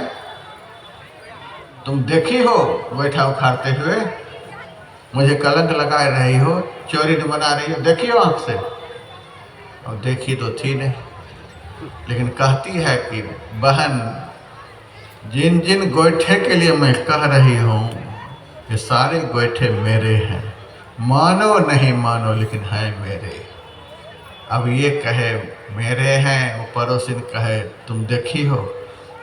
तुम देखी हो गोईठा उखाड़ते हुए, मुझे कलंक लगा रही हो, चोरी बना रही हो, देखी हो आँख से? और देखी तो थी नहीं, लेकिन कहती है कि बहन जिन जिन गोईठे के लिए मैं कह रही हूँ ये सारे गोईठे मेरे हैं, मानो नहीं मानो लेकिन हैं मेरे। अब ये कहे मेरे हैं, वो पड़ोसिन कहे तुम देखी हो,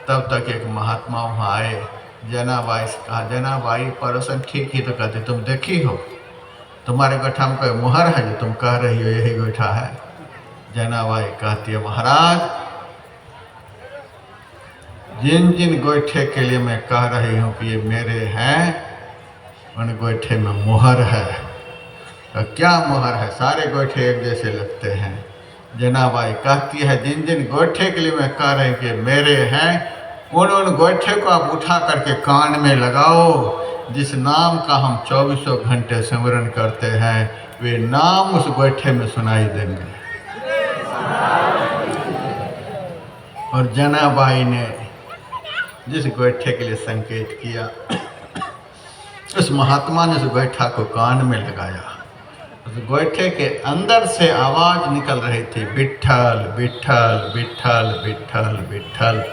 तब तक एक महात्मा वहाँ आए जनाबाई से कहा, जनाबाई पड़ोसन ठीक ही तो कहते, तुम देखी हो तुम्हारे गोठा में कोई मुहर है जो तुम कह रही हो यही गोठा है? जनाबाई कहती है, महाराज जिन जिन गोइठे के लिए मैं कह रही हूँ कि ये मेरे हैं, उन गोइठे में मुहर है। तो क्या मुहर है? सारे गोइठे एक जैसे लगते हैं। जनाबाई कहती है, जिन जिन गोइठे के लिए मैं कह रही हूँ कि मेरे हैं, उन उन गोइठे को आप उठा करके कान में लगाओ। जिस नाम का हम 24 घंटे सिमरन करते हैं, वे नाम उस गोइठे में सुनाई देंगे। और जनाबाई ने जिस गोइठे के लिए संकेत किया, उस महात्मा ने उस गोइठा को कान में लगाया। उस गोइठे के अंदर से आवाज निकल रही थी, विट्ठल विट्ठल विट्ठल विट्ठल विट्ठल।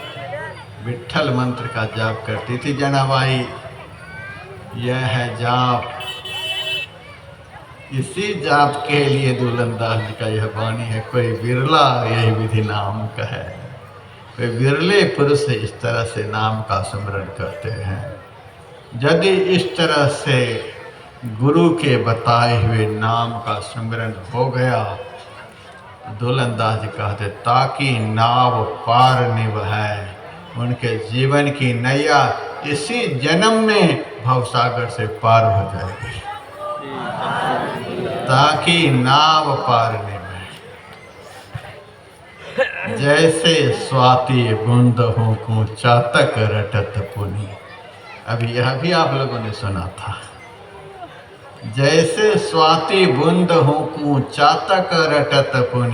विट्ठल मंत्र का जाप करती थी जनाबाई। यह है जाप। इसी जाप के लिए दुलंदास जी का यह वाणी है, कोई बिरला यही विधि नाम का है। वे विरले पुरुष इस तरह से नाम का स्मरण करते हैं। यदि इस तरह से गुरु के बताए हुए नाम का स्मरण हो गया, दुलंदास जी कहते, ताकि नाव पार निभ है, उनके जीवन की नैया इसी जन्म में भवसागर से पार हो जाएगी। ताकि नाव पार निभ, जैसे स्वाति बूंद हो को चातक रटत पुनि। अभी यह भी आप लोगों ने सुना था, जैसे स्वाति बूंद हो को चातक रटत पुनि।